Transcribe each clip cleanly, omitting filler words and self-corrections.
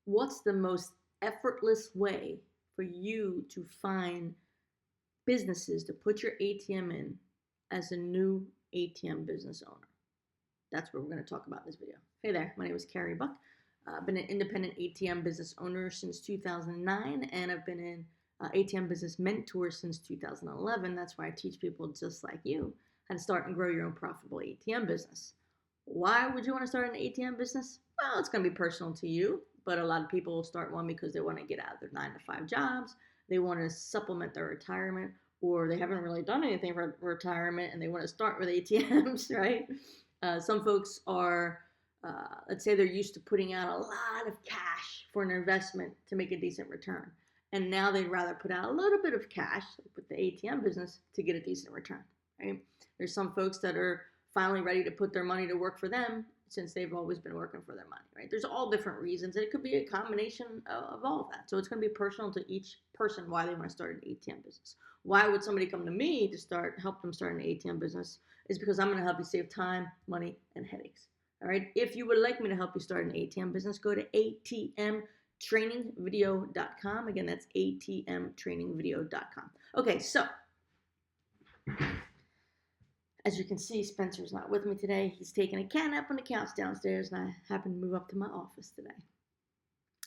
what's the most effortless way for you to find businesses to put your ATM in as a new ATM business owner? That's what we're going to talk about in this video. Hey there, my name is Carey Buck. I've been an independent ATM business owner since 2009, and I've been an ATM business mentor since 2011. That's why I teach people just like you how to start and grow your own profitable ATM business. Why would you want to start an ATM business? Well, it's going to be personal to you, but a lot of people start one because they want to get out of their 9-to-5 jobs. They want to supplement their retirement, or they haven't really done anything for retirement and they want to start with ATMs, right? Some folks are, let's say they're used to putting out a lot of cash for an investment to make a decent return. And now they'd rather put out a little bit of cash with the ATM business to get a decent return, right? There's some folks that are finally ready to put their money to work for them since they've always been working for their money, right? There's all different reasons. And it could be a combination of all of that. So it's going to be personal to each person why they want to start an ATM business. Why would somebody come to me to help them start an ATM business? Is because I'm going to help you save time, money, and headaches. All right. If you would like me to help you start an ATM business, go to atmtrainingvideo.com. Again, that's atmtrainingvideo.com. Okay, so as you can see, Spencer's not with me today. He's taking a cat nap on the couch downstairs, and I happen to move up to my office today.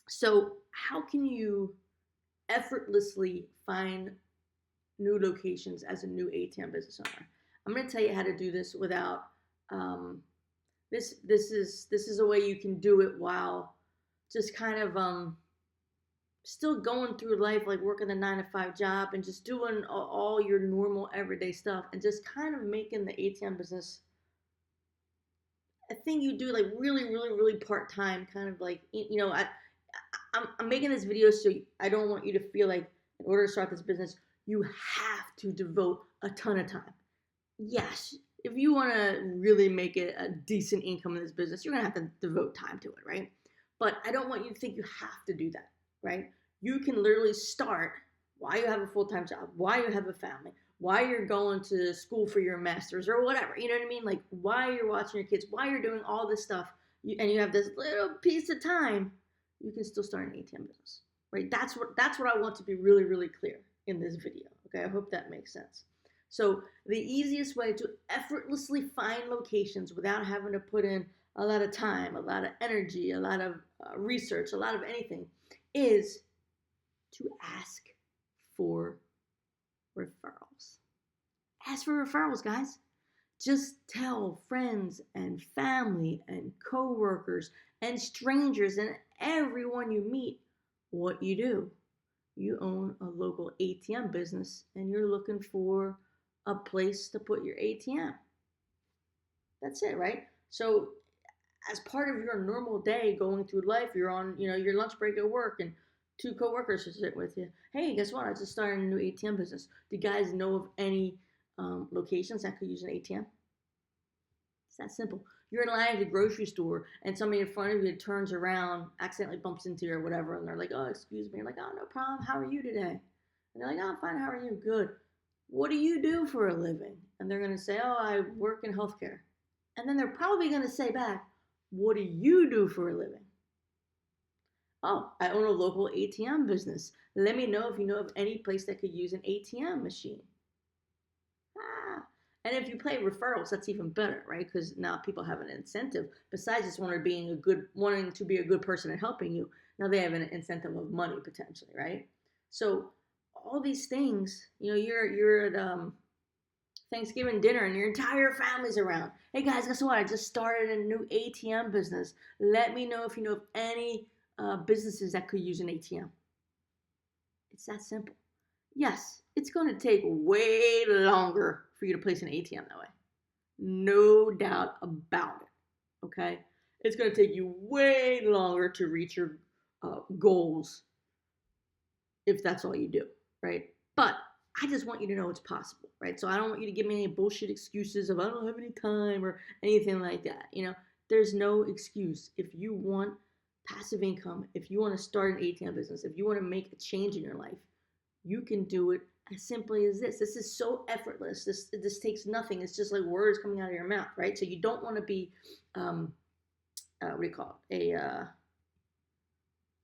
So how can you effortlessly find new locations as a new ATM business owner? I'm going to tell you how to do this without this is a way you can do it while just kind of still going through life, like working a 9-to-5 job and just doing all your normal everyday stuff, and just kind of making the ATM business a thing you do like really part-time, kind of like, I'm making this video so I don't want you to feel like in order to start this business you have to devote a ton of time. Yes, if you want to really make it a decent income in this business, you're going to have to devote time to it, right? But I don't want you to think you have to do that, right? You can literally start while you have a full-time job, while you have a family, while you're going to school for your master's or whatever, you know what I mean? Like while you're watching your kids, while you're doing all this stuff, and you have this little piece of time, you can still start an ATM business, right? That's what I want to be really clear in this video, okay? I hope that makes sense. So the easiest way to effortlessly find locations without having to put in a lot of time, a lot of energy, a lot of research, a lot of anything, is to ask for referrals. Ask for referrals, guys. Just tell friends and family and coworkers and strangers and everyone you meet what you do. You own a local ATM business and you're looking for a place to put your ATM. That's it, right? So as part of your normal day going through life, you're on, your lunch break at work and two coworkers are sitting with you. Hey, guess what? I just started a new ATM business. Do you guys know of any locations that could use an ATM? It's that simple. You're in line at the grocery store and somebody in front of you turns around, accidentally bumps into you or whatever, and they're like, oh, excuse me. You're like, oh, no problem. How are you today? And they're like, oh, I'm fine. How are you? Good. What do you do for a living? And they're going to say, oh, I work in healthcare. And then they're probably going to say back, what do you do for a living? Oh, I own a local ATM business. Let me know if you know of any place that could use an ATM machine. And if you play referrals, that's even better, right? Because now people have an incentive. Besides just wanting to be a good person and helping you, now they have an incentive of money potentially, right? So all these things, you're at Thanksgiving dinner and your entire family's around. Hey guys, guess what? I just started a new ATM business. Let me know if you know of any businesses that could use an ATM. It's that simple. Yes, it's going to take way longer for you to place an ATM that way. No doubt about it, okay? It's going to take you way longer to reach your goals if that's all you do, right? But I just want you to know it's possible, right? So I don't want you to give me any bullshit excuses of I don't have any time or anything like that. There's no excuse. If you want passive income, if you want to start an ATM business, if you want to make a change in your life, you can do it as simply as this. This is so effortless. This takes nothing. It's just like words coming out of your mouth, right? So you don't want to be, what do you call it?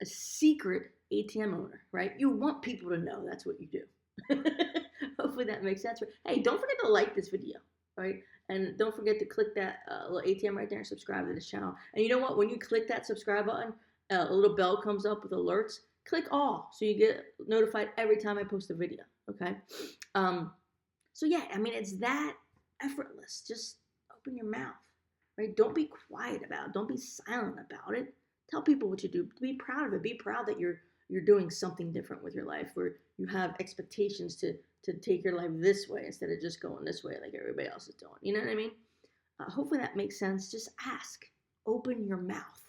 a secret ATM owner, right? You want people to know that's what you do. Hopefully that makes sense. Hey, don't forget to like this video, right? And don't forget to click that little ATM right there and subscribe to this channel. And you know what? When you click that subscribe button, a little bell comes up with alerts. Click all so you get notified every time I post a video, okay? So yeah, I mean, it's that effortless. Just open your mouth, right? Don't be quiet about it. Don't be silent about it. Tell people what you do. Be proud of it. Be proud that you're doing something different with your life, where you have expectations to take your life this way instead of just going this way like everybody else is doing. You know what I mean? Hopefully that makes sense. Just ask. Open your mouth,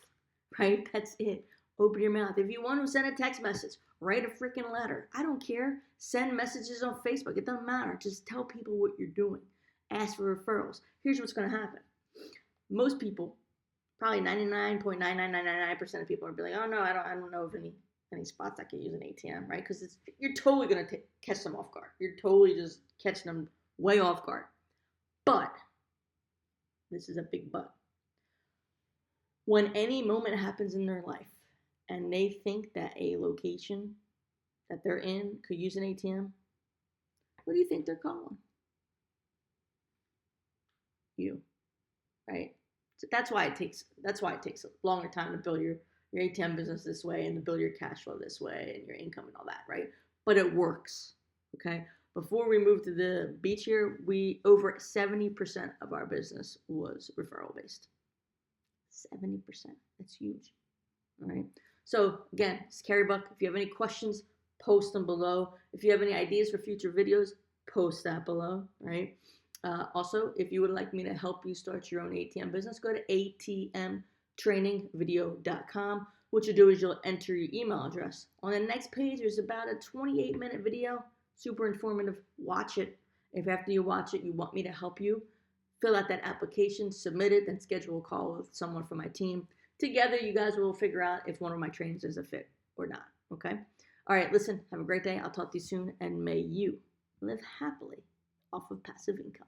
right? That's it. Open your mouth. If you want to send a text message, write a freaking letter. I don't care. Send messages on Facebook. It doesn't matter. Just tell people what you're doing. Ask for referrals. Here's what's going to happen. Most people, probably 99.99999% of people are be like, oh no, I don't know of any spots I can use an ATM, right? Because you're totally going to catch them off guard. You're totally just catching them way off guard. But, this is a big but. When any moment happens in their life and they think that a location that they're in could use an ATM, what do you think they're calling? You, right? So that's why it takes a longer time to build your ATM business this way and to build your cash flow this way and your income and all that, right? But it works, okay? Before we moved to the beach here, over 70% of our business was referral based. 70%. That's huge. All right. So again, it's Carey Buck. If you have any questions, post them below. If you have any ideas for future videos, post that below. Right. Also, if you would like me to help you start your own ATM business, go to atmtrainingvideo.com. What you do is you'll enter your email address. On the next page, there's about a 28-minute video. Super informative. Watch it. If after you watch it, you want me to help you, fill out that application, submit it, then schedule a call with someone from my team. Together, you guys will figure out if one of my trainings is a fit or not, okay? All right, listen, have a great day. I'll talk to you soon, and may you live happily off of passive income.